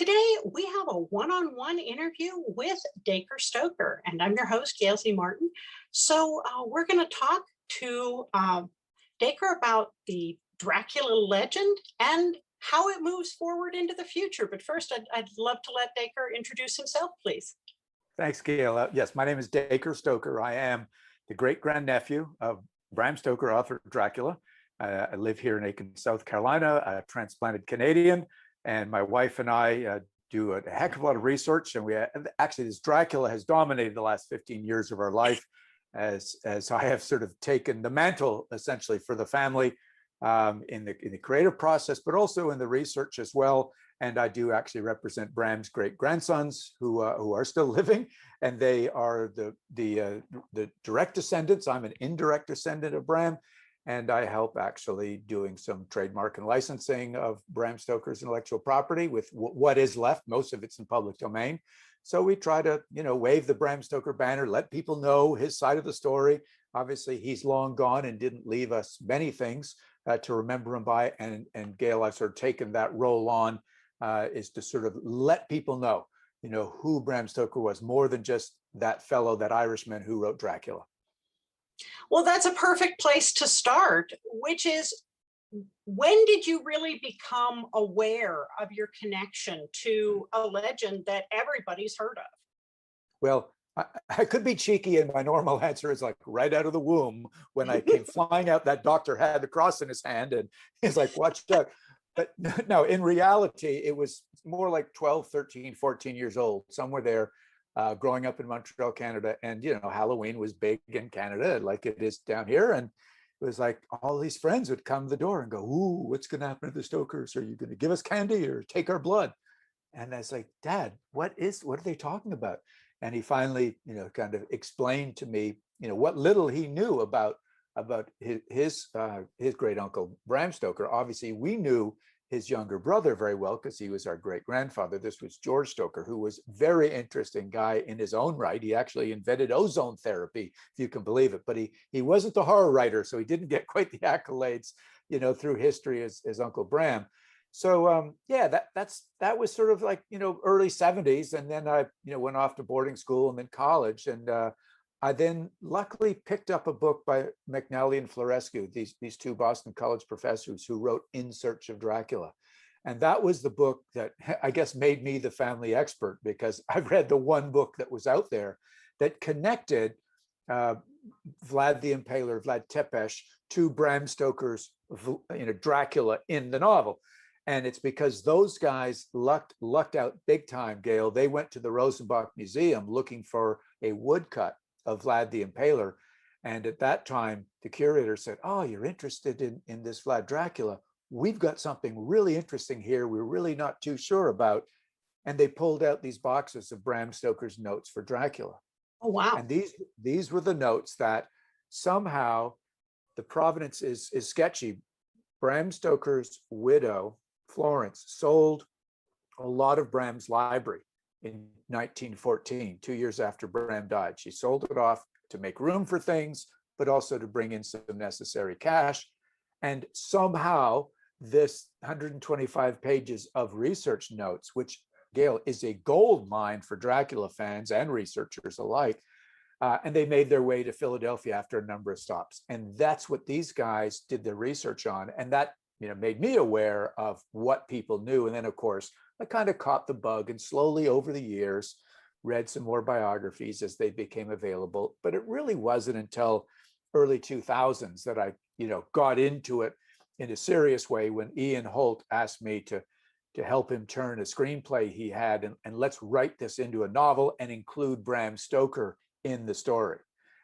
Today, we have a one-on-one interview with Dacre Stoker, and I'm your host, Gail Z. Martin. We're going to talk to Dacre about the Dracula legend and how it moves forward into the future. But first, I'd love to let Dacre introduce himself, please. Thanks, Gail. Yes, my name is Dacre Stoker. I am the great-grandnephew of Bram Stoker, author of Dracula. I live here in Aiken, South Carolina, a transplanted Canadian, and my wife and I do a heck of a lot of research. And actually, this Dracula has dominated the last 15 years of our life, as I have sort of taken the mantle essentially for the family in the creative process, but also in the research as well. And I do actually represent Bram's great-grandsons who are still living, and they are the direct descendants. I'm an indirect descendant of Bram, and I help actually doing some trademark and licensing of Bram Stoker's intellectual property with what is left. Most of it's in public domain. So we try to, wave the Bram Stoker banner, let people know his side of the story. Obviously, he's long gone and didn't leave us many things to remember him by. And Gail, I've sort of taken that role on, is to sort of let people know, who Bram Stoker was, more than just that fellow, that Irishman who wrote Dracula. Well, that's a perfect place to start, which is, when did you really become aware of your connection to a legend that everybody's heard of? Well, I could be cheeky, and my normal answer is like right out of the womb. When I came flying out, that doctor had the cross in his hand, and he's like, watch out. But no, in reality, it was more like 12, 13, 14 years old, somewhere there. Growing up in Montreal, Canada, and Halloween was big in Canada like it is down here, and it was like all these friends would come to the door and go, "Ooh, what's going to happen to the Stokers? Are you going to give us candy or take our blood?" And I was like, "Dad, what are they talking about?" And he finally, kind of explained to me, what little he knew about his great uncle Bram Stoker. Obviously, we knew his younger brother very well because he was our great-grandfather. This was George Stoker, who was a very interesting guy in his own right. He actually invented ozone therapy, if you can believe it, but he wasn't the horror writer, so he didn't get quite the accolades, through history as Uncle Bram. So yeah, that was sort of like, early 70s. And then I, went off to boarding school and then college. And I then luckily picked up a book by McNally and Florescu, these two Boston College professors who wrote In Search of Dracula. And that was the book that I guess made me the family expert, because I've read the one book that was out there that connected Vlad the Impaler, Vlad Tepes, to Bram Stoker's Dracula in the novel. And it's because those guys lucked out big time, Gail. They went to the Rosenbach Museum looking for a woodcut of Vlad the Impaler. And at that time, the curator said, "Oh, you're interested in this Vlad Dracula? We've got something really interesting here we're really not too sure about." And they pulled out these boxes of Bram Stoker's notes for Dracula. Oh, wow. And these were the notes that somehow the provenance is sketchy. Bram Stoker's widow, Florence, sold a lot of Bram's library in 1914, 2 years after Bram died. She sold it off to make room for things, but also to bring in some necessary cash. And somehow this 125 pages of research notes, which, Gail, is a gold mine for Dracula fans and researchers alike, and they made their way to Philadelphia after a number of stops. And that's what these guys did their research on. And that made me aware of what people knew. And then, of course, I kind of caught the bug and slowly over the years read some more biographies as they became available. But it really wasn't until early 2000s that I, got into it in a serious way, when Ian Holt asked me to help him turn a screenplay he had, and let's write this into a novel and include Bram Stoker in the story.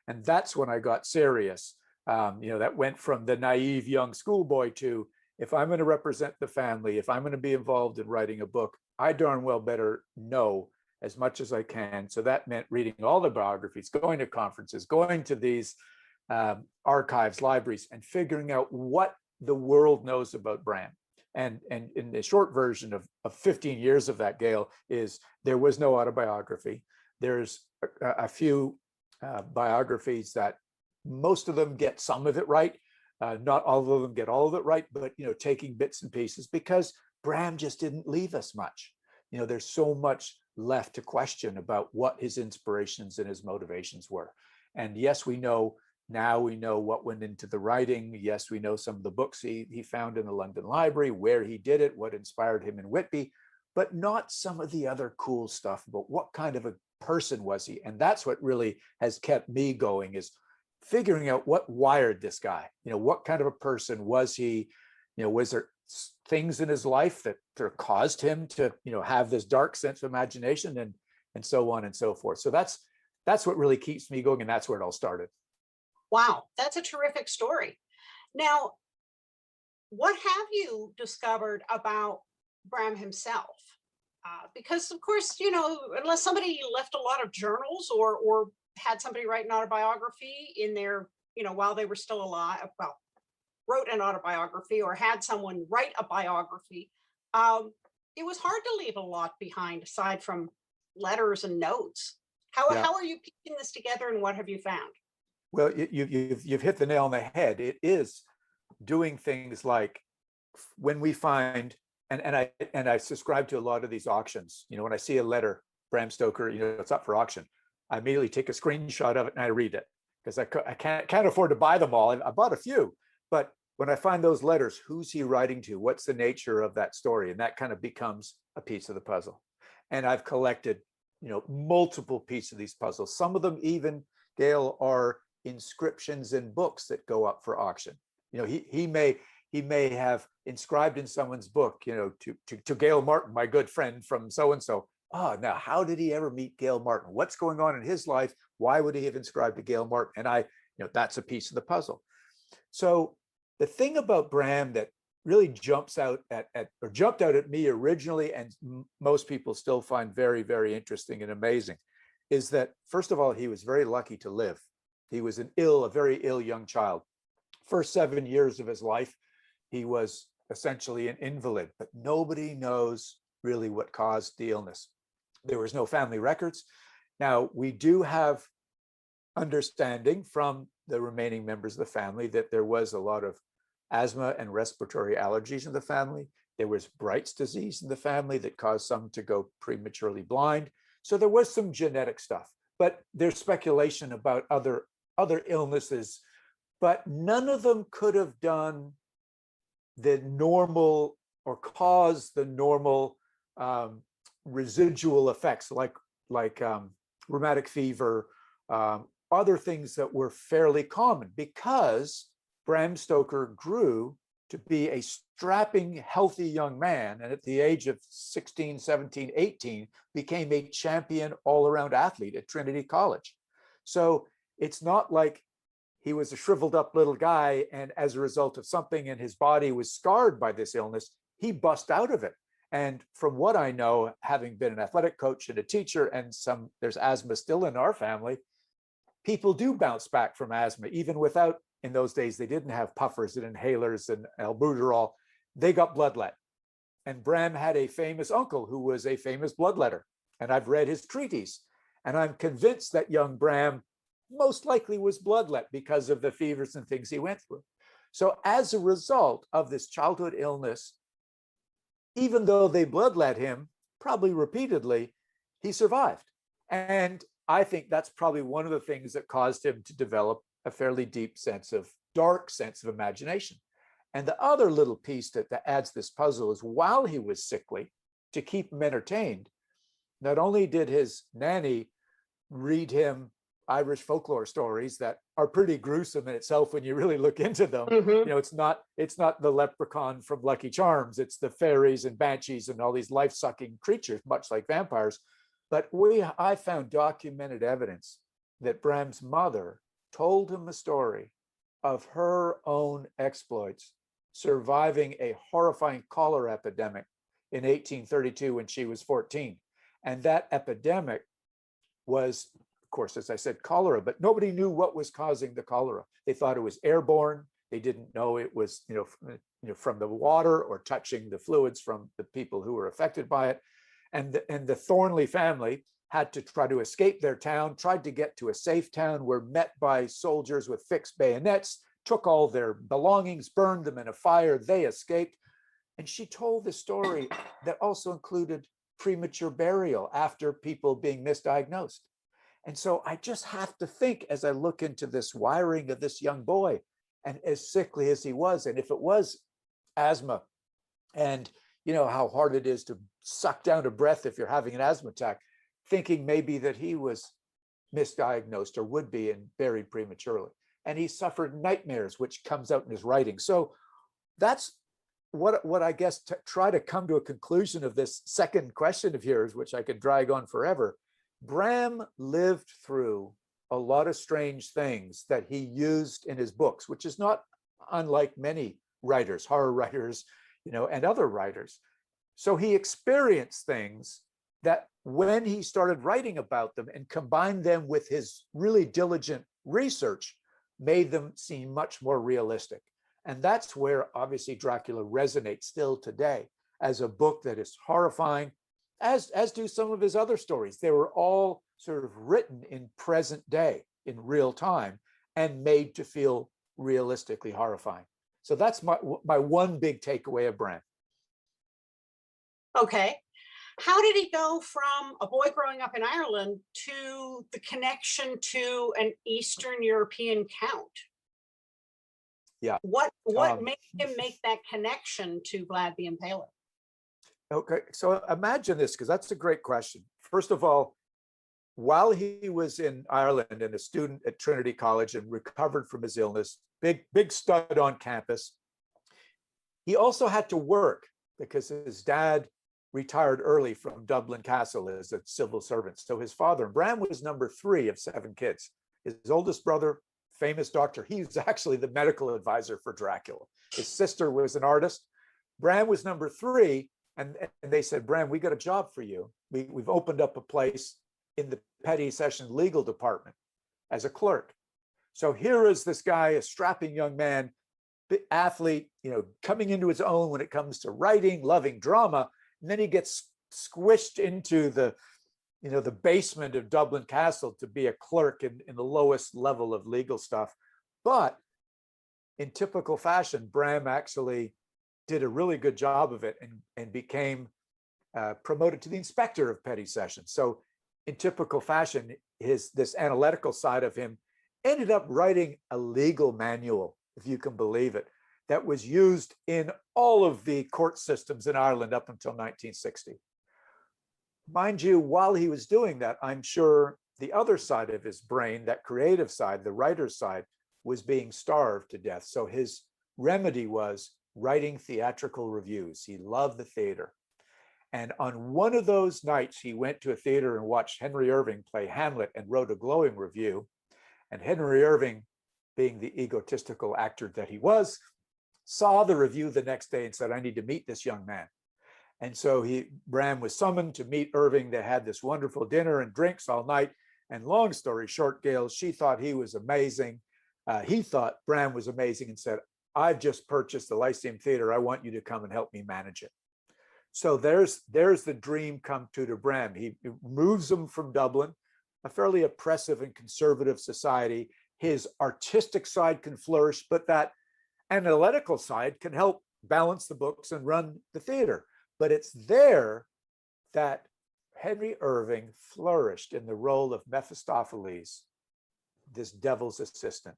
And that's when I got serious. That went from the naive young schoolboy to, if I'm going to represent the family, if I'm going to be involved in writing a book, I darn well better know as much as I can. So that meant reading all the biographies, going to conferences, going to these archives, libraries, and figuring out what the world knows about Bram. And in the short version of 15 years of that, Gail, is there was no autobiography. There's a few biographies that most of them get some of it right. Not all of them get all of it right, but taking bits and pieces, because Bram just didn't leave us much. there's so much left to question about what his inspirations and his motivations were. And yes, we know what went into the writing. Yes, we know some of the books he found in the London Library, where he did it, what inspired him in Whitby, but not some of the other cool stuff about what kind of a person was he. And that's what really has kept me going, is figuring out what wired this guy. What kind of a person was he? Was there things in his life that caused him to have this dark sense of imagination, and so on and so forth. So that's what really keeps me going, and that's where it all started. Wow, that's a terrific story. Now, what have you discovered about Bram himself? Because of course, unless somebody left a lot of journals or had somebody write an autobiography in their, while they were still alive, well, wrote an autobiography or had someone write a biography, it was hard to leave a lot behind aside from letters and notes. How are you piecing this together, and what have you found? Well, you've hit the nail on the head. It is doing things like when we find, and I subscribe to a lot of these auctions. When I see a letter, Bram Stoker, it's up for auction, I immediately take a screenshot of it and I read it, because I can't afford to buy them all. I bought a few, but when I find those letters, who's he writing to? What's the nature of that story? And that kind of becomes a piece of the puzzle. And I've collected, multiple pieces of these puzzles. Some of them even, Gail, are inscriptions in books that go up for auction. He may have inscribed in someone's book, to Gail Martin, my good friend from so and so. Oh, now how did he ever meet Gail Martin? What's going on in his life? Why would he have inscribed to Gail Martin? And that's a piece of the puzzle. So the thing about Bram that really jumped out at me originally, and most people still find very, very interesting and amazing, is that, first of all, he was very lucky to live. He was a very ill young child. First 7 years of his life, he was essentially an invalid, but nobody knows really what caused the illness. There was no family records. Now, we do have understanding from the remaining members of the family that there was a lot of asthma and respiratory allergies in the family. There was Bright's disease in the family that caused some to go prematurely blind. So there was some genetic stuff, but there's speculation about other illnesses, but none of them could have done the normal or caused the normal residual effects like rheumatic fever, other things that were fairly common, because Bram Stoker grew to be a strapping, healthy young man, and at the age of 16, 17, 18, became a champion all-around athlete at Trinity College. So it's not like he was a shriveled up little guy, and as a result of something and his body was scarred by this illness, he bust out of it. And from what I know, having been an athletic coach and a teacher, and there's asthma still in our family, people do bounce back from asthma, even without, in those days, they didn't have puffers and inhalers and albuterol. They got bloodlet. And Bram had a famous uncle who was a famous bloodletter. And I've read his treatise. And I'm convinced that young Bram most likely was bloodlet because of the fevers and things he went through. So as a result of this childhood illness, even though they bloodlet him, probably repeatedly, he survived. And I think that's probably one of the things that caused him to develop a fairly deep dark sense of imagination. And the other little piece that adds this puzzle is, while he was sickly, to keep him entertained, not only did his nanny read him Irish folklore stories that are pretty gruesome in itself when you really look into them. Mm-hmm. It's not the leprechaun from Lucky Charms. It's the fairies and banshees and all these life-sucking creatures, much like vampires. But I found documented evidence that Bram's mother told him a story of her own exploits, surviving a horrifying cholera epidemic in 1832 when she was 14. And that epidemic was, of course, as I said, cholera, but nobody knew what was causing the cholera. They thought it was airborne. They didn't know it was, from the water or touching the fluids from the people who were affected by it. And the Thornley family had to try to escape their town, tried to get to a safe town, were met by soldiers with fixed bayonets, took all their belongings, burned them in a fire. They escaped. And she told the story that also included premature burial after people being misdiagnosed. And so I just have to think as I look into this wiring of this young boy, and as sickly as he was, and if it was asthma, and you know how hard it is to suck down a breath if you're having an asthma attack, thinking maybe that he was misdiagnosed or would be and buried prematurely. And he suffered nightmares, which comes out in his writing. So that's what I guess to try to come to a conclusion of this second question of yours, which I could drag on forever. Bram lived through a lot of strange things that he used in his books, which is not unlike many writers, horror writers, you know, and other writers. So he experienced things that when he started writing about them and combined them with his really diligent research, made them seem much more realistic. And that's where obviously Dracula resonates still today as a book that is horrifying, as do some of his other stories. They were all sort of written in present day, in real time, and made to feel realistically horrifying. So that's my one big takeaway of Bram. Okay. How did he go from a boy growing up in Ireland to the connection to an Eastern European count? Yeah. What made him make that connection to Vlad the Impaler? Okay, so imagine this, because that's a great question. First of all, while he was in Ireland and a student at Trinity College and recovered from his illness, big stud on campus, he also had to work because his dad retired early from Dublin Castle as a civil servant. So his father, Bram, was number 3 of 7 kids. His oldest brother, famous doctor, he's actually the medical advisor for Dracula. His sister was an artist. Bram was number 3, and they said, Bram, we got a job for you. We've opened up a place in the petty session legal department as a clerk. So here is this guy, a strapping young man, athlete, you know, coming into his own when it comes to writing, loving drama. And then he gets squished into the, you know, the basement of Dublin Castle to be a clerk in the lowest level of legal stuff. But in typical fashion, Bram actually did a really good job of it and became promoted to the inspector of petty sessions. So in typical fashion, this analytical side of him ended up writing a legal manual, if you can believe it, that was used in all of the court systems in Ireland up until 1960. Mind you, while he was doing that, I'm sure the other side of his brain, that creative side, the writer's side, was being starved to death. So his remedy was writing theatrical reviews. He loved the theater. And on one of those nights, he went to a theater and watched Henry Irving play Hamlet and wrote a glowing review. And Henry Irving, being the egotistical actor that he was, saw the review the next day and said, I need to meet this young man. And so Bram was summoned to meet Irving. They had this wonderful dinner and drinks all night. And long story short, Gail, she thought he was amazing. He thought Bram was amazing and said, I've just purchased the Lyceum Theater. I want you to come and help me manage it. So there's the dream come true to Bram. He moves him from Dublin, a fairly oppressive and conservative society. His artistic side can flourish, but that analytical side can help balance the books and run the theater. But it's there that Henry Irving flourished in the role of Mephistopheles, this devil's assistant.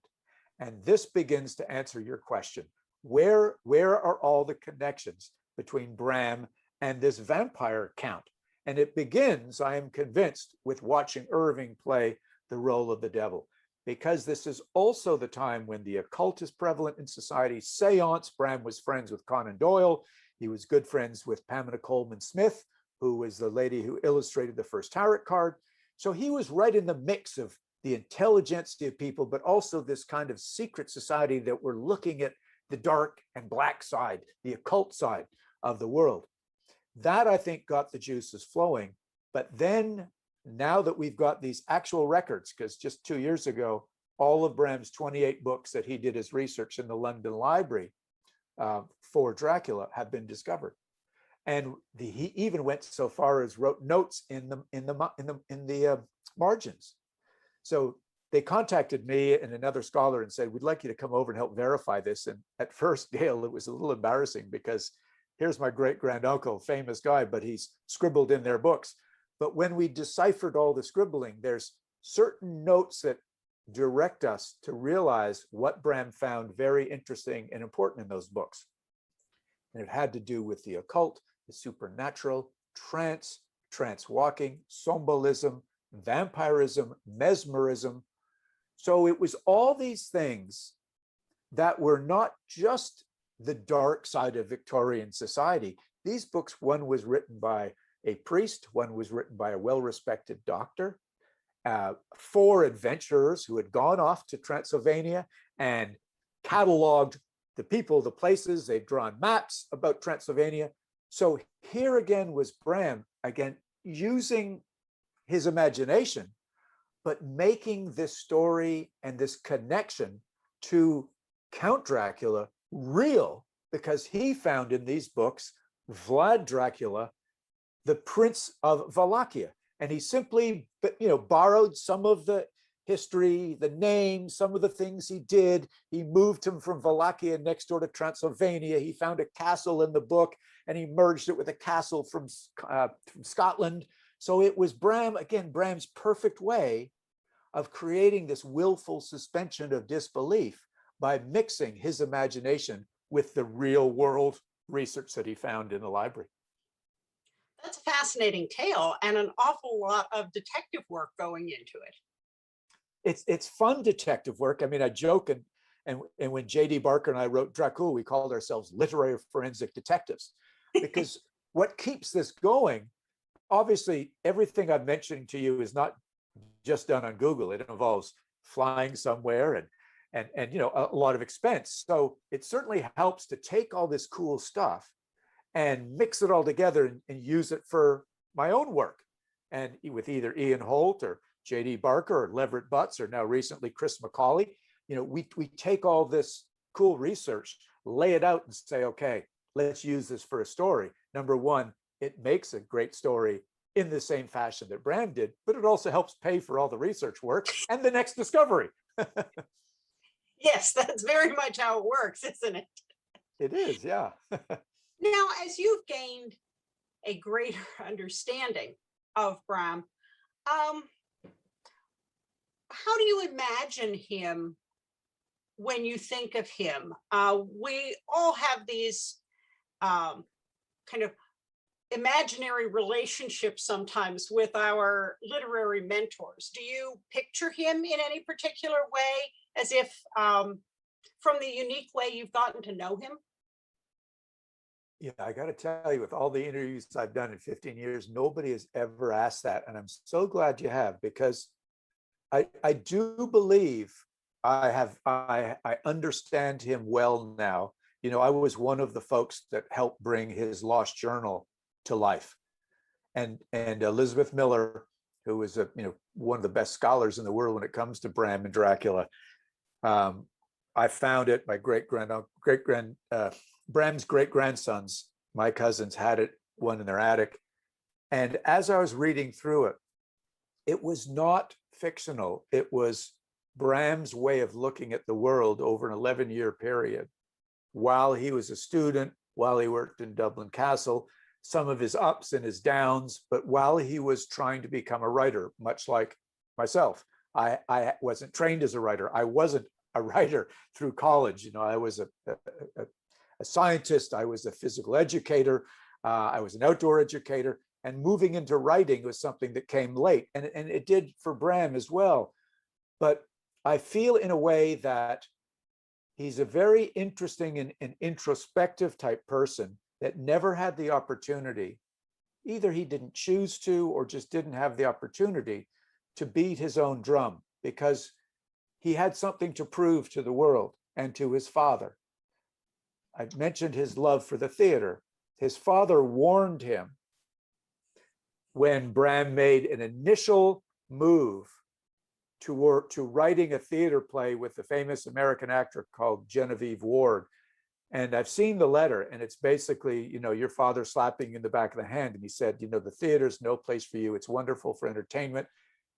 And this begins to answer your question. Where are all the connections between Bram and this vampire count? And it begins, I am convinced, with watching Irving play the role of the devil, because this is also the time when the occult is prevalent in society. Seance, Bram was friends with Conan Doyle. He was good friends with Pamela Colman Smith, who was the lady who illustrated the first tarot card. So he was right in the mix of the intelligentsia of people, but also this kind of secret society that were looking at the dark and black side, the occult side of the world. That, I think, got the juices flowing. But then, now that we've got these actual records, because just 2 years ago, all of Bram's 28 books that he did his research in the London Library for Dracula have been discovered. And he even went so far as wrote notes in the margins. So they contacted me and another scholar and said, we'd like you to come over and help verify this. And at first, Gail, it was a little embarrassing because here's my great granduncle, famous guy, but he's scribbled in their books. But when we deciphered all the scribbling, there's certain notes that direct us to realize what Bram found very interesting and important in those books. And it had to do with the occult, the supernatural, trance walking, symbolism, vampirism, mesmerism. So it was all these things that were not just the dark side of Victorian society. These books, one was written by a priest, one was written by a well-respected doctor, 4 adventurers who had gone off to Transylvania and cataloged the people, the places, they've drawn maps about Transylvania. So here again was Bram, again, using his imagination, but making this story and this connection to Count Dracula real, because he found in these books Vlad Dracula, the Prince of Wallachia. And he simply, borrowed some of the history, the name, some of the things he did. He moved him from Wallachia next door to Transylvania. He found a castle in the book and he merged it with a castle from Scotland. So it was Bram's perfect way of creating this willful suspension of disbelief by mixing his imagination with the real world research that he found in the library. That's a fascinating tale and an awful lot of detective work going into it. It's fun detective work. I mean, I joke, and when J.D. Barker and I wrote Dracula, we called ourselves literary forensic detectives, because what keeps this going, obviously, everything I'm mentioning to you is not just done on Google. It involves flying somewhere and a lot of expense. So it certainly helps to take all this cool stuff and mix it all together and use it for my own work. And with either Ian Holt or J.D. Barker or Leverett Butts, or now recently Chris McCauley, we take all this cool research, lay it out and say, okay, let's use this for a story. Number one, it makes a great story in the same fashion that Bram did, but it also helps pay for all the research work and the next discovery. Yes, that's very much how it works, isn't it? It is, yeah. Now, as you've gained a greater understanding of Bram, how do you imagine him when you think of him? We all have these kind of imaginary relationships sometimes with our literary mentors. Do you picture him in any particular way, as if from the unique way you've gotten to know him? Yeah, I got to tell you, with all the interviews I've done in 15 years, nobody has ever asked that. And I'm so glad you have, because I do believe I understand him well now. I was one of the folks that helped bring his lost journal to life. And Elizabeth Miller, who is one of the best scholars in the world when it comes to Bram and Dracula, I found it. My Bram's great grandsons, my cousins, had it, one in their attic. And as I was reading through it, it was not fictional. It was Bram's way of looking at the world over an 11-year period. While he was a student, while he worked in Dublin Castle, some of his ups and his downs, but while he was trying to become a writer, much like myself. I wasn't trained as a writer. I wasn't a writer through college. I was a scientist. I was a physical educator. I was an outdoor educator. And moving into writing was something that came late. And it did for Bram as well. But I feel in a way that he's a very interesting and introspective type person that never had the opportunity. Either he didn't choose to, or just didn't have the opportunity to beat his own drum, because he had something to prove to the world and to his father. I mentioned his love for the theater. His father warned him when Bram made an initial move to writing a theater play with the famous American actor called Genevieve Ward. And I've seen the letter, and it's basically, your father slapping you in the back of the hand. And he said, the theater's no place for you. It's wonderful for entertainment.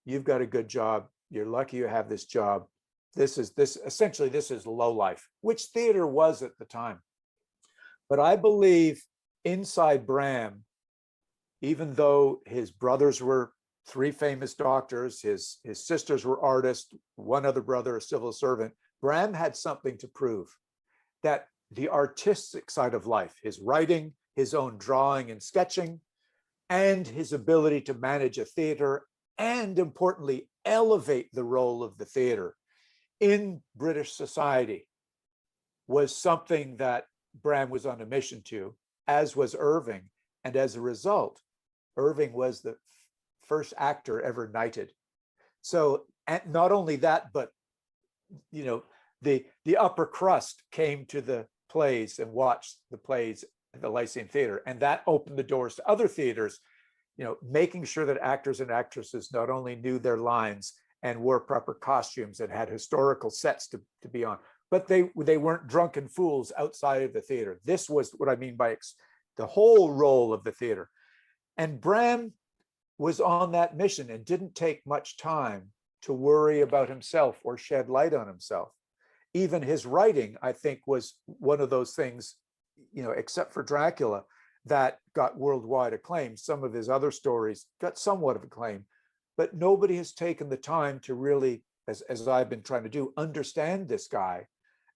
You've got a good job. You're lucky you have this job. This is low life, which theater was at the time. But I believe inside Bram, even though his brothers were three famous doctors, his sisters were artists, one other brother a civil servant, Bram had something to prove, that the artistic side of life, his writing, his own drawing and sketching, and his ability to manage a theater, and importantly, elevate the role of the theater in British society, was something that Bram was on a mission to, as was Irving. And as a result, Irving was the first actor ever knighted. So, and not only that, but the upper crust came to the plays and watched the plays at the Lyceum Theater, and that opened the doors to other theaters, making sure that actors and actresses not only knew their lines and wore proper costumes and had historical sets to be on, but they weren't drunken fools outside of the theater. This was what I mean by the whole role of the theater. And Bram was on that mission and didn't take much time to worry about himself or shed light on himself. Even his writing, I think, was one of those things, except for Dracula, that got worldwide acclaim. Some of his other stories got somewhat of acclaim, but nobody has taken the time to really, as I've been trying to do, understand this guy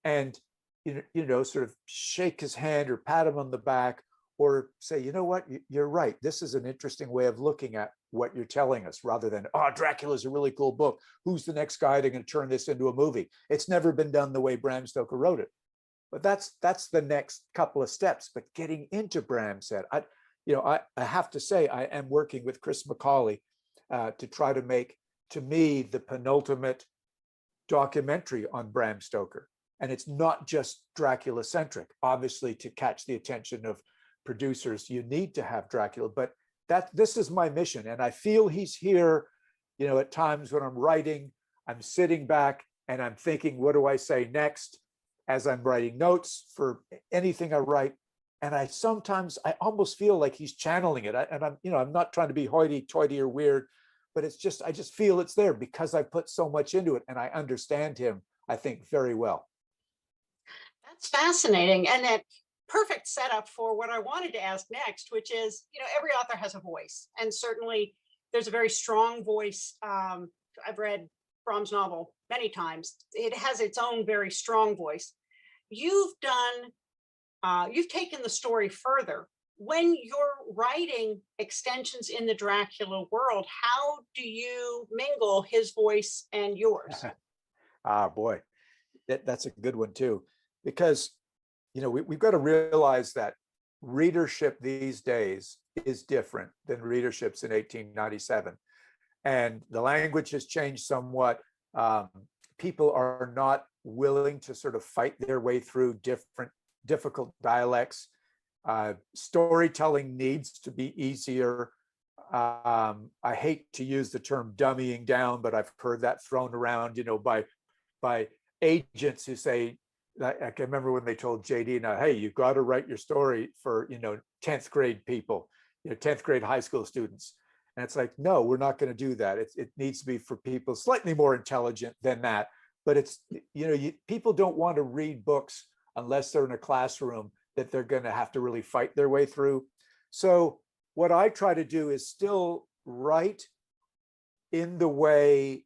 and, sort of shake his hand or pat him on the back or say, you know what, you're right. This is an interesting way of looking at what you're telling us, rather than, oh, Dracula's a really cool book. Who's the next guy that's going to turn this into a movie? It's never been done the way Bram Stoker wrote it. But that's the next couple of steps. But getting into Bram said, I have to say, I am working with Chris McCauley to try to make, to me, the penultimate documentary on Bram Stoker. And it's not just Dracula centric. Obviously, to catch the attention of producers, you need to have Dracula, but this is my mission. And I feel he's here, at times when I'm writing, I'm sitting back and I'm thinking, what do I say next? As I'm writing notes for anything I write. And I almost feel like he's channeling it. I'm not trying to be hoity-toity or weird, but I just feel it's there because I put so much into it and I understand him, I think, very well. That's fascinating. And that perfect setup for what I wanted to ask next, which is, every author has a voice, and certainly there's a very strong voice. I've read Brams' novel many times. It has its own very strong voice. You've taken the story further. When you're writing extensions in the Dracula world, how do you mingle his voice and yours? Boy, that's a good one too, because we've got to realize that readership these days is different than readerships in 1897. And the language has changed somewhat. People are not willing to sort of fight their way through difficult dialects. Storytelling needs to be easier. I hate to use the term dummying down, but I've heard that thrown around, by agents who say, I can remember when they told JD, now, hey, you've got to write your story for, 10th grade people, 10th grade high school students. And it's like, no, we're not going to do that. It needs to be for people slightly more intelligent than that. But it's, people don't want to read books unless they're in a classroom that they're going to have to really fight their way through. So what I try to do is still write in the way,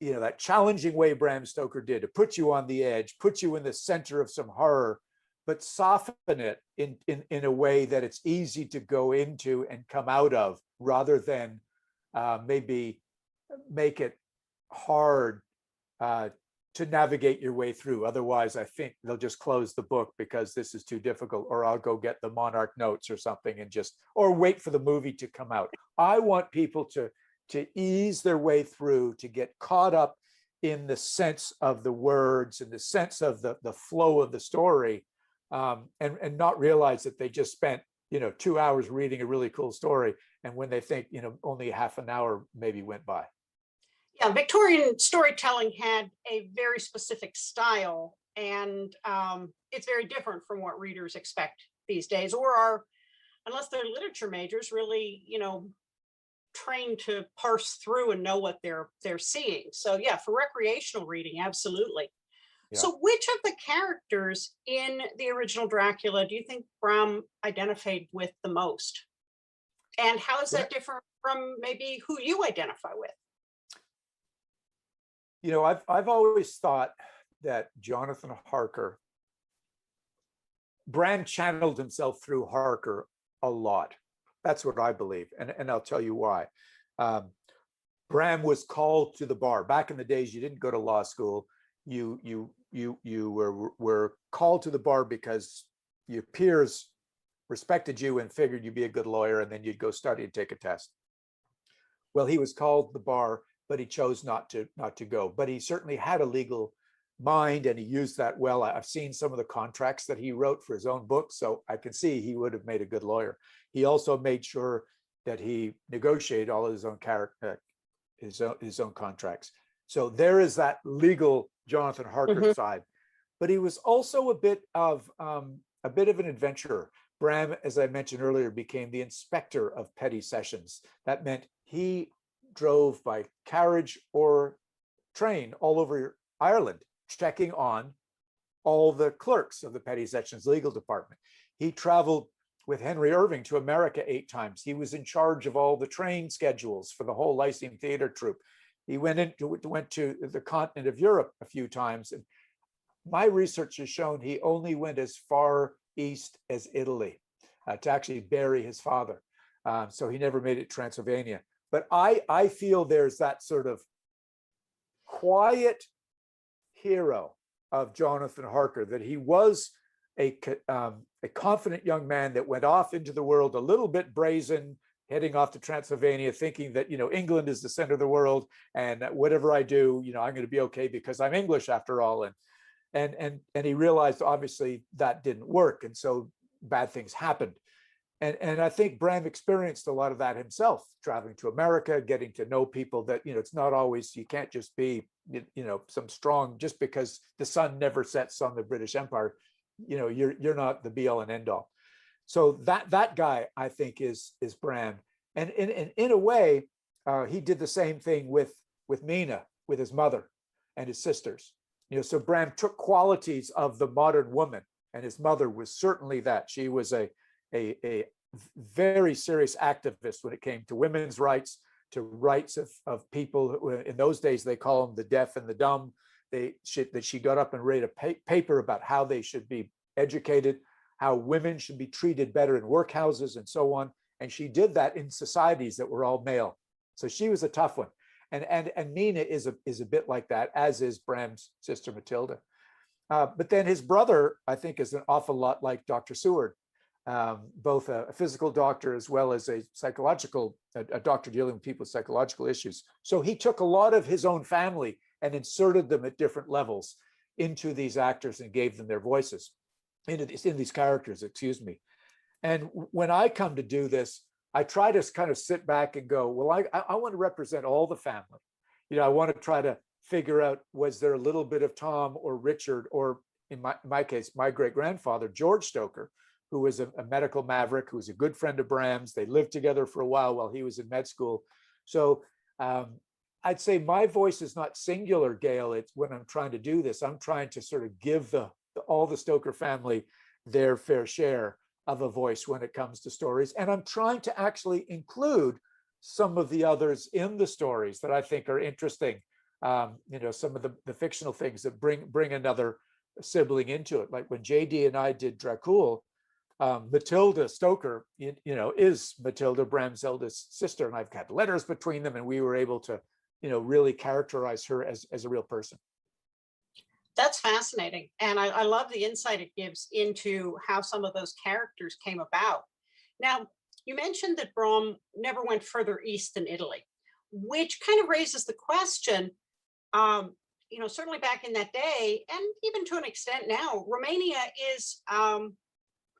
that challenging way Bram Stoker did, to put you on the edge, put you in the center of some horror, but soften it in a way that it's easy to go into and come out of, rather than maybe make it hard to navigate your way through. Otherwise, I think they'll just close the book because this is too difficult, or I'll go get the Monarch notes or something or wait for the movie to come out. I want people to ease their way through, to get caught up in the sense of the words and the sense of the flow of the story, and not realize that they just spent 2 hours reading a really cool story, and when they think only half an hour maybe went by. Yeah, Victorian storytelling had a very specific style, and it's very different from what readers expect these days, or are, unless they're literature majors, really trained to parse through and know what they're seeing. So yeah, for recreational reading, absolutely. Yeah. So which of the characters in the original Dracula do you think Bram identified with the most? And how is that different from maybe who you identify with? You know, I've always thought that Jonathan Harker, Bram channeled himself through Harker a lot. That's what I believe, and I'll tell you why. Bram was called to the bar. Back in the days, you didn't go to law school. You were called to the bar because your peers respected you and figured you'd be a good lawyer, and then you'd go study and take a test. Well, he was called to the bar, but he chose not to go. But he certainly had a legal mind, and he used that well. I've seen some of the contracts that he wrote for his own book, so I can see he would have made a good lawyer. He also made sure that he negotiated all of his own his own contracts. So there is that legal Jonathan Harker side, but he was also a bit of an adventurer. Bram, as I mentioned earlier, became the inspector of petty sessions. That meant he drove by carriage or train all over Ireland, checking on all the clerks of the petty sessions legal department. He traveled with Henry Irving to America 8 times. He was in charge of all the train schedules for the whole Lyceum Theater troupe. He went to the continent of Europe a few times. And my research has shown he only went as far east as Italy to actually bury his father. So he never made it to Transylvania. But I feel there's that sort of quiet hero of Jonathan Harker, that he was a confident young man that went off into the world a little bit brazen, heading off to Transylvania, thinking that, England is the center of the world, and whatever I do, I'm going to be okay because I'm English after all. And he realized obviously that didn't work, and so bad things happened. And I think Bram experienced a lot of that himself, traveling to America, getting to know people that, it's not always, you can't just be, some strong, just because the sun never sets on the British Empire, you're not the be all and end all. So that guy, I think, is Bram. And in a way, he did the same thing with Mina, with his mother and his sisters. So Bram took qualities of the modern woman, and his mother was certainly that. She was a very serious activist when it came to women's rights, to rights of people who, in those days, they call them the deaf and the dumb. She got up and read a paper about how they should be educated, how women should be treated better in workhouses and so on. And she did that in societies that were all male. So she was a tough one. And Mina is a bit like that, as is Bram's sister Matilda. But then his brother, I think, is an awful lot like Dr. Seward, both a physical doctor as well as a doctor dealing with people with psychological issues. So he took a lot of his own family and inserted them at different levels into these actors and gave them their voices, in these characters, excuse me. And when I come to do this, I try to kind of sit back and go, well, I want to represent all the family. I want to try to figure out, was there a little bit of Tom or Richard, or in my case, my great-grandfather, George Stoker, who was a medical maverick, who was a good friend of Bram's. They lived together for a while he was in med school. So I'd say my voice is not singular, Gail. It's when I'm trying to do this, I'm trying to sort of give all the Stoker family their fair share of a voice when it comes to stories. And I'm trying to actually include some of the others in the stories that I think are interesting. Some of the fictional things that bring another sibling into it. Like when JD and I did Dracula, Matilda Stoker, is Matilda, Bram's eldest sister. And I've got letters between them, and we were able to, really characterize her as a real person. That's fascinating. And I love the insight it gives into how some of those characters came about. Now, you mentioned that Bram never went further east than Italy, which kind of raises the question, certainly back in that day, and even to an extent now, Romania is a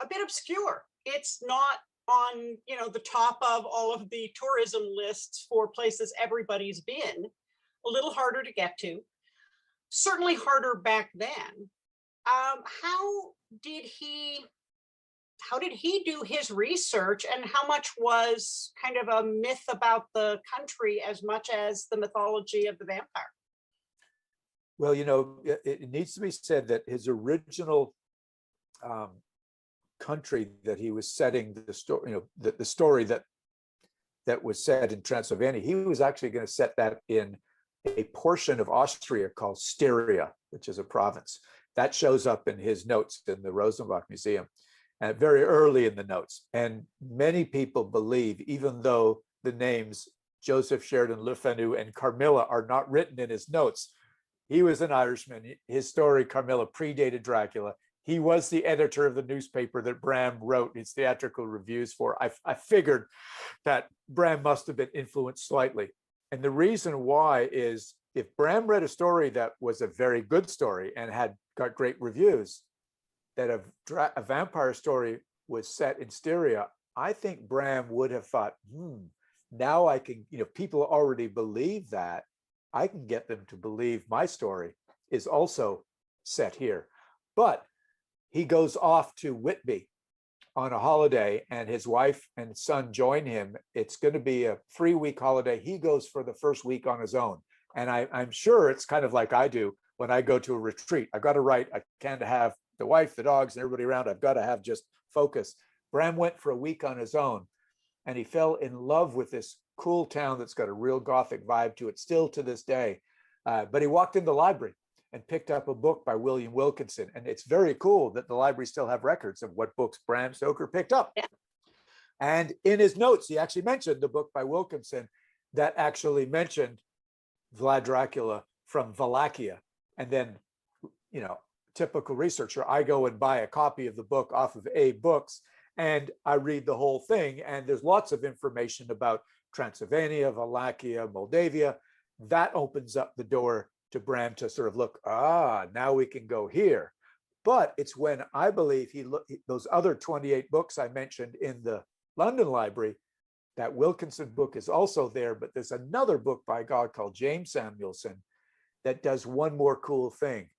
bit obscure. It's not on, the top of all of the tourism lists for places everybody's been, a little harder to get to. Certainly harder back then. How did he do his research, and how much was kind of a myth about the country as much as the mythology of the vampire? Well, it needs to be said that his original um, country that he was setting the story, the story that was set in Transylvania, he was actually going to set that in a portion of Austria called Styria, which is a province. That shows up in his notes in the Rosenbach Museum, very early in the notes. And many people believe, even though the names Joseph Sheridan Le Fanu and Carmilla are not written in his notes, he was an Irishman. His story, Carmilla, predated Dracula. He was the editor of the newspaper that Bram wrote his theatrical reviews for. I figured that Bram must have been influenced slightly. And the reason why is if Bram read a story that was a very good story and had got great reviews, that a vampire story was set in Styria, I think Bram would have thought, now I can, people already believe that. I can get them to believe my story is also set here. But he goes off to Whitby on a holiday, and his wife and son join him. It's going to be a 3-week holiday. He goes for the first week on his own. And I'm sure it's kind of like I do when I go to a retreat. I've got to write. I can't have the wife, the dogs, and everybody around. I've got to have just focus. Bram went for a week on his own, and he fell in love with this cool town that's got a real Gothic vibe to it still to this day. But he walked in the library and picked up a book by William Wilkinson. And it's very cool that the library still have records of what books Bram Stoker picked up. Yeah. And in his notes, he actually mentioned the book by Wilkinson that actually mentioned Vlad Dracula from Wallachia. And then, typical researcher, I go and buy a copy of the book off of A Books, and I read the whole thing. And there's lots of information about Transylvania, Wallachia, Moldavia. That opens up the door to Bram to sort of look, now we can go here. But it's when I believe he looked those other 28 books I mentioned in the London Library, that Wilkinson book is also there, but there's another book by a guy called James Samuelson that does one more cool thing.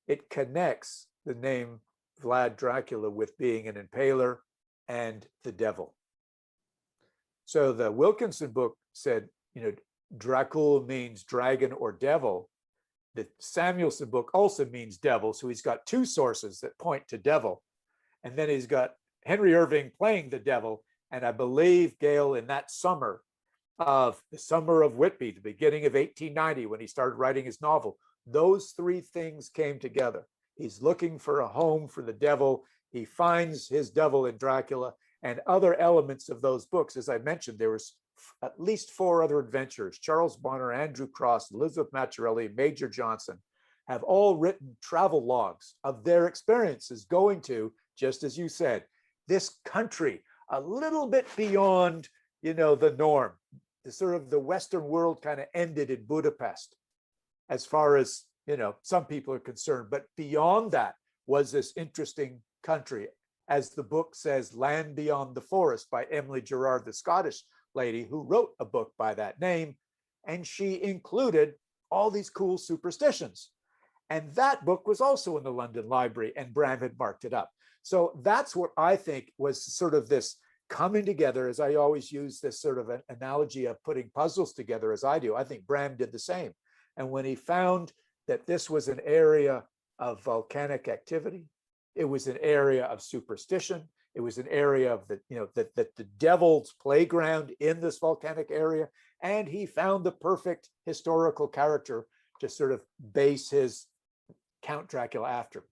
It connects the name Vlad Dracula with being an impaler and the devil. So the Wilkinson book said, Dracula means dragon or devil. The Samuelson book also means devil. So he's got two sources that point to devil. And then he's got Henry Irving playing the devil. And I believe, Gail, in that summer of Whitby, the beginning of 1890, when he started writing his novel, those three things came together. He's looking for a home for the devil. He finds his devil in Dracula, and other elements of those books. As I mentioned, there was at least 4 other adventurers. Charles Bonner, Andrew Cross, Elizabeth Machiavelli, Major Johnson, have all written travel logs of their experiences going to, just as you said, this country a little bit beyond, the norm. The sort of the Western world kind of ended in Budapest, as far as, some people are concerned. But beyond that was this interesting country. As the book says, Land Beyond the Forest by Emily Gerard, the Scottish lady who wrote a book by that name. And she included all these cool superstitions. And that book was also in the London Library, and Bram had marked it up. So that's what I think was sort of this coming together, as I always use this sort of an analogy of putting puzzles together as I do. I think Bram did the same. And when he found that this was an area of volcanic activity, it was an area of superstition, it was an area of the devil's playground in this volcanic area, and he found the perfect historical character to sort of base his Count Dracula after.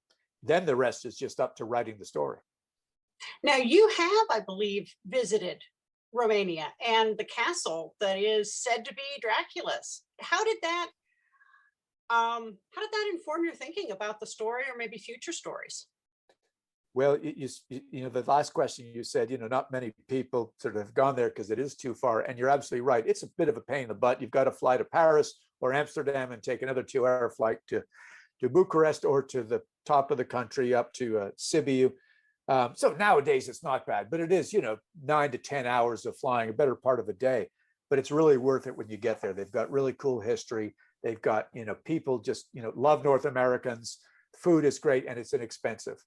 Then the rest is just up to writing the story. Now, you have, I believe, visited Romania and the castle that is said to be Dracula's. How did that inform your thinking about the story, or maybe future stories? Well, the last question you said, not many people sort of have gone there because it is too far. And you're absolutely right. It's a bit of a pain in the butt. You've got to fly to Paris or Amsterdam and take another 2-hour flight to Bucharest, or to the top of the country up to Sibiu. So nowadays it's not bad, but it is, 9 to 10 hours of flying, a better part of a day. But it's really worth it when you get there. They've got really cool history. They've got, people just, love North Americans. Food is great, and it's inexpensive.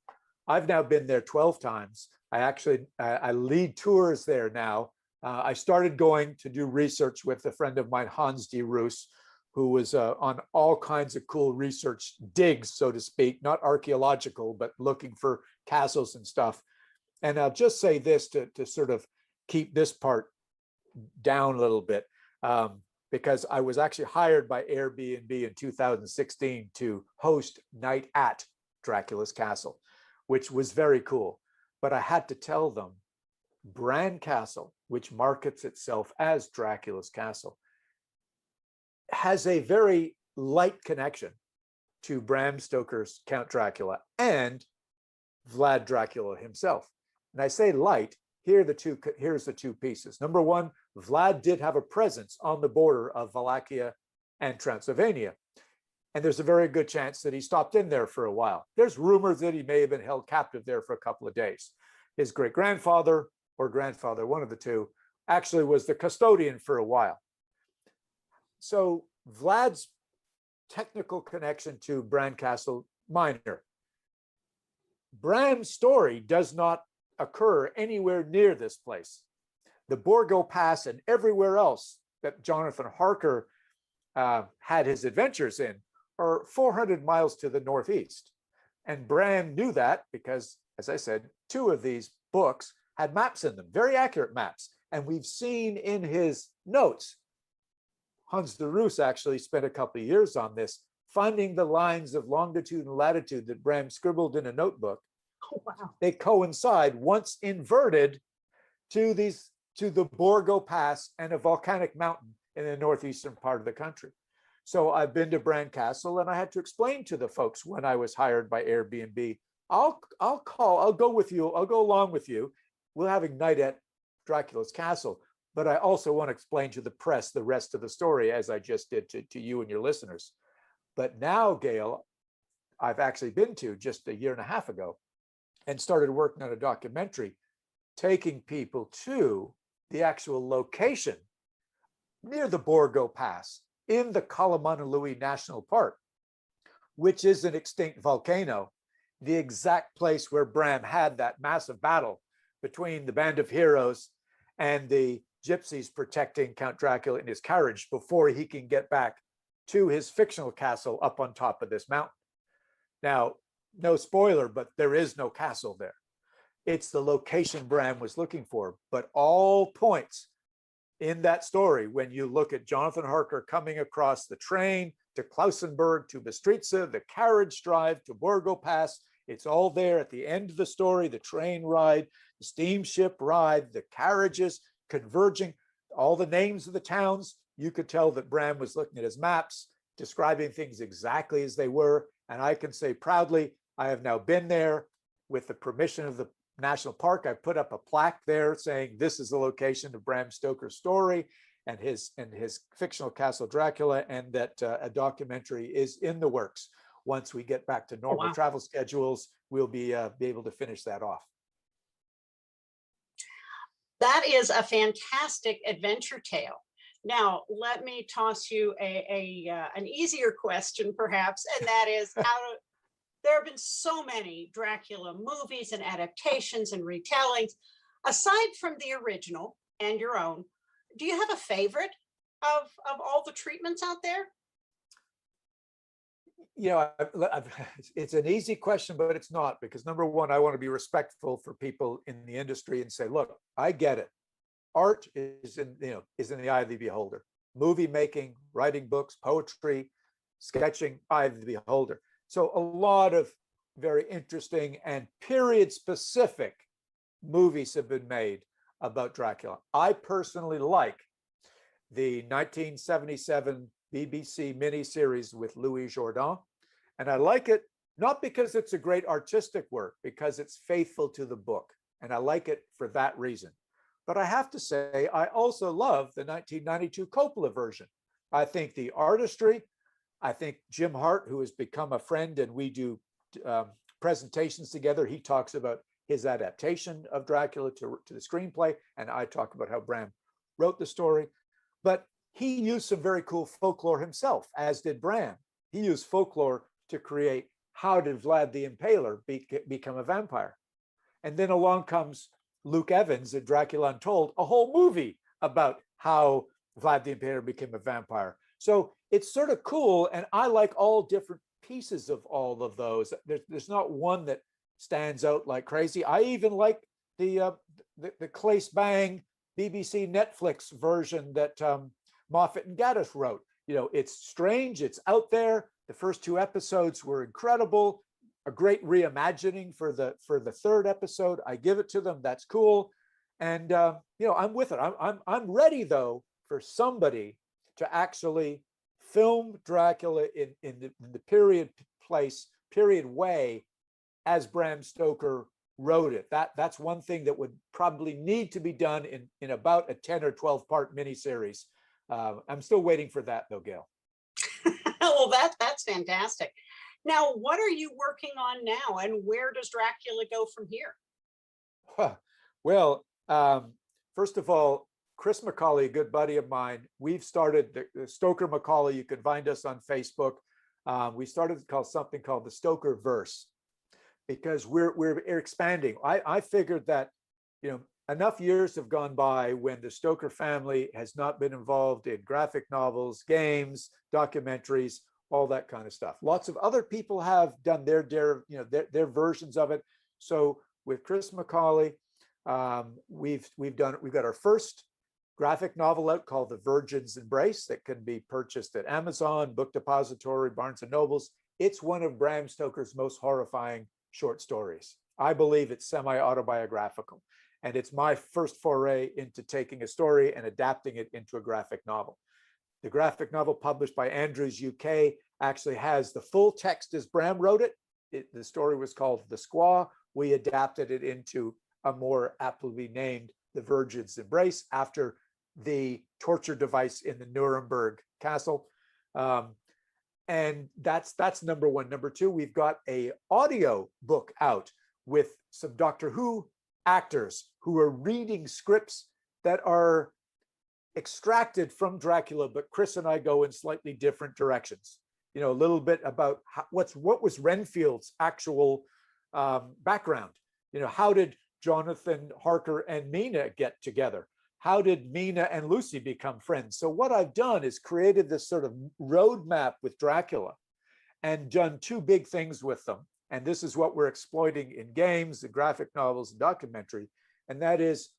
I've now been there 12 times. I lead tours there now. I started going to do research with a friend of mine, Hans de Roos, who was on all kinds of cool research digs, so to speak, not archaeological, but looking for castles and stuff. And I'll just say this to sort of keep this part down a little bit, because I was actually hired by Airbnb in 2016 to host Night at Draculas Castle, which was very cool. But I had to tell them Bran Castle, which markets itself as Dracula's Castle, has a very light connection to Bram Stoker's Count Dracula and Vlad Dracula himself. And I say light, here's the two pieces. Number one, Vlad did have a presence on the border of Wallachia and Transylvania. And there's a very good chance that he stopped in there for a while. There's rumors that he may have been held captive there for a couple of days. His great-grandfather or grandfather, one of the two, actually was the custodian for a while. So Vlad's technical connection to Bran Castle, minor. Bram's story does not occur anywhere near this place. The Borgo Pass and everywhere else that Jonathan Harker had his adventures in are 400 miles to the northeast. And Bram knew that because, as I said, two of these books had maps in them, very accurate maps. And we've seen in his notes, Hans de Roos actually spent a couple of years on this, finding the lines of longitude and latitude that Bram scribbled in a notebook. Oh, wow. They coincide once inverted to the Borgo Pass and a volcanic mountain in the northeastern part of the country. So I've been to Bran Castle, and I had to explain to the folks when I was hired by Airbnb, I'll go with you, I'll go along with you. We'll have a night at Dracula's Castle, but I also want to explain to the press the rest of the story, as I just did to you and your listeners. But now, Gail, I've actually been to just a year and a half ago and started working on a documentary taking people to the actual location near the Borgo Pass in the Kalamanalui National Park, which is an extinct volcano, the exact place where Bram had that massive battle between the band of heroes and the gypsies protecting Count Dracula in his carriage before he can get back to his fictional castle up on top of this mountain. Now, no spoiler, but there is no castle there. It's the location Bram was looking for, but all points in that story, when you look at Jonathan Harker coming across the train to Klausenberg, to Bistritza, the carriage drive to Borgo Pass, it's all there at the end of the story, the train ride, the steamship ride, the carriages converging, all the names of the towns. You could tell that Bram was looking at his maps, describing things exactly as they were. And I can say proudly, I have now been there with the permission of the National Park. I put up a plaque there saying this is the location of Bram Stoker's story and his fictional castle Dracula, and that a documentary is in the works. Once we get back to normal travel schedules, we'll be able to finish that off. That is a fantastic adventure tale. Now, let me toss you an easier question, perhaps, and that is, there have been so many Dracula movies and adaptations and retellings. Aside from the original and your own, do you have a favorite of all the treatments out there? You know, it's an easy question, but it's not, because number one, I want to be respectful for people in the industry and say, look, I get it. Art is in the eye of the beholder. Movie making, writing books, poetry, sketching, eye of the beholder. So a lot of very interesting and period specific movies have been made about Dracula. I personally like the 1977 BBC miniseries with Louis Jourdan. And I like it not because it's a great artistic work, because it's faithful to the book. And I like it for that reason. But I have to say, I also love the 1992 Coppola version. I think the artistry, I think Jim Hart, who has become a friend and we do presentations together, he talks about his adaptation of Dracula to the screenplay, and I talk about how Bram wrote the story. But he used some very cool folklore himself, as did Bram. He used folklore to create how did Vlad the Impaler become a vampire. And then along comes Luke Evans at Dracula Untold, a whole movie about how Vlad the Impaler became a vampire. So it's sort of cool. And I like all different pieces of all of those. There's not one that stands out like crazy. I even like the Claes Bang BBC Netflix version that Moffat and Gaddis wrote. You know, it's strange, it's out there. The first two episodes were incredible. A great reimagining for the third episode. I give it to them. That's cool. And you know, I'm with it. I'm ready though for somebody to actually film Dracula in the period way as Bram Stoker wrote it. That's one thing that would probably need to be done in about a 10 or 12 part miniseries. I'm still waiting for that though, Gail. Well, that's fantastic. Now, what are you working on now, and where does Dracula go from here? Well, first of all, Chris McCauley, a good buddy of mine, we've started the Stoker McCauley. You can find us on Facebook. We started something called the Stoker Verse, because we're expanding. I figured that, you know, enough years have gone by when the Stoker family has not been involved in graphic novels, games, documentaries, all that kind of stuff. Lots of other people have done their versions of it. So with Chris McCauley, we've got our first graphic novel out called The Virgin's Embrace that can be purchased at Amazon, Book Depository, Barnes and Nobles. It's one of Bram Stoker's most horrifying short stories. I believe it's semi-autobiographical. And it's my first foray into taking a story and adapting it into a graphic novel. The graphic novel published by Andrews UK actually has the full text as Bram wrote it. The story was called The Squaw. We adapted it into a more aptly named The Virgin's Embrace after the torture device in the Nuremberg castle. And that's number one. Number two, we've got a audio book out with some Doctor Who actors who are reading scripts that are extracted from Dracula, but Chris and I go in slightly different directions. You know, a little bit about what was Renfield's actual background. You know, how did Jonathan Harker and Mina get together? How did Mina and Lucy become friends? So what I've done is created this sort of roadmap with Dracula and done two big things with them. And this is what we're exploiting in games, and graphic novels, and documentary. And that is,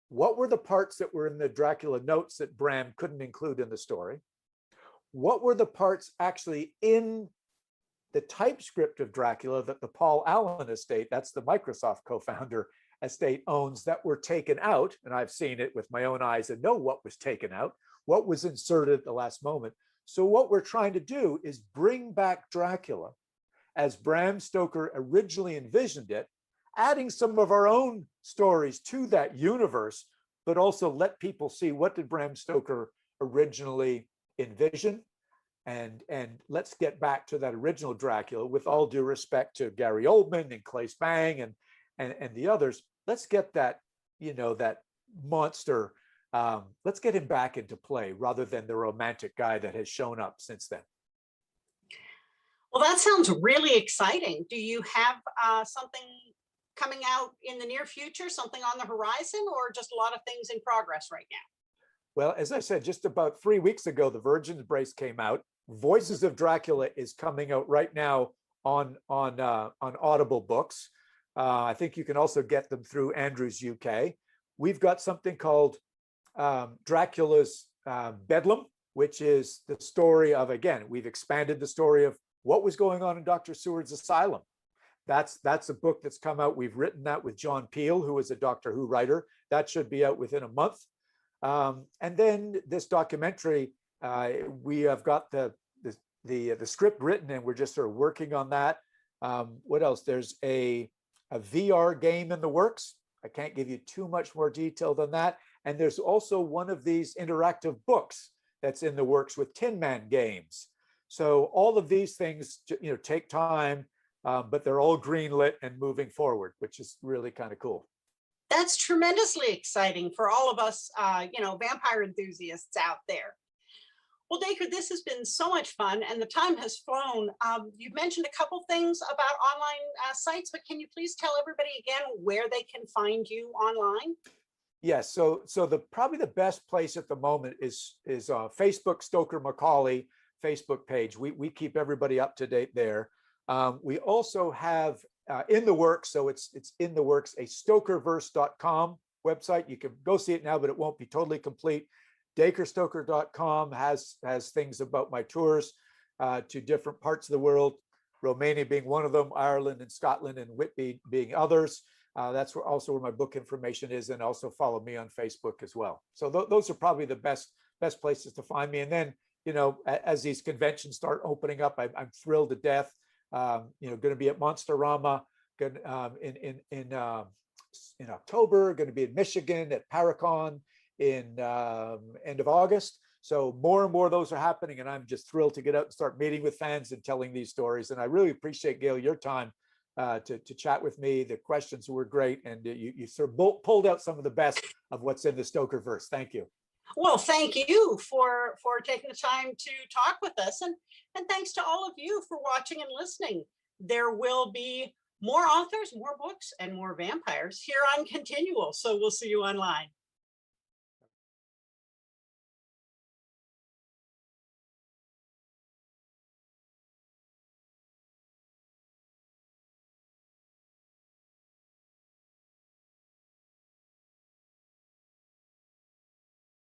what were the parts that were in the Dracula notes that Bram couldn't include in the story? What were the parts actually in the typescript of Dracula that the Paul Allen estate, that's the Microsoft co-founder estate, owns, that were taken out? And I've seen it with my own eyes and know what was taken out, what was inserted at the last moment. So what we're trying to do is bring back Dracula as Bram Stoker originally envisioned it, adding some of our own stories to that universe, but also let people see, what did Bram Stoker originally envision? And let's get back to that original Dracula, with all due respect to Gary Oldman and Claes Bang and the others. Let's get that, you know, that monster, let's get him back into play rather than the romantic guy that has shown up since then. Well, that sounds really exciting. Do you have something coming out in the near future, something on the horizon, or just a lot of things in progress right now? Well, as I said, just about 3 weeks ago, The Virgin's Embrace came out. Voices of Dracula is coming out right now on Audible books. I think you can also get them through Andrews UK. We've got something called Dracula's Bedlam, which is the story of, again, we've expanded the story of what was going on in Dr. Seward's asylum. That's a book that's come out. We've written that with John Peel, who is a Doctor Who writer. That should be out within a month. And then this documentary, we have got the script written, and we're just sort of working on that. What else? There's a VR game in the works. I can't give you too much more detail than that. And there's also one of these interactive books that's in the works with Tin Man Games. So all of these things, you know, take time, but they're all greenlit and moving forward, which is really kind of cool. That's tremendously exciting for all of us, you know, vampire enthusiasts out there. Well, Dacre, this has been so much fun, and the time has flown. You've mentioned a couple things about online sites, but can you please tell everybody again where they can find you online? Yes, so the probably the best place at the moment is Facebook Stoker Macaulay Facebook page. We keep everybody up to date there. We also have in the works, so it's in the works, a stokerverse.com website. You can go see it now, but it won't be totally complete. Dacrestoker.com has things about my tours to different parts of the world, Romania being one of them, Ireland and Scotland and Whitby being others. That's also where my book information is, and also follow me on Facebook as well. So those are probably the best places to find me. And then, you know, as these conventions start opening up, I'm thrilled to death. You know, going to be at Monsterama in October. Going to be in Michigan at Paracon in end of August. So more and more of those are happening, and I'm just thrilled to get out and start meeting with fans and telling these stories. And I really appreciate, Gail, your time to chat with me. The questions were great, and you sort of pulled out some of the best of what's in the Stoker verse. Thank you. Well, thank you for taking the time to talk with us, and thanks to all of you for watching and listening. There will be more authors, more books, and more vampires here on ConTinual. So we'll see you online.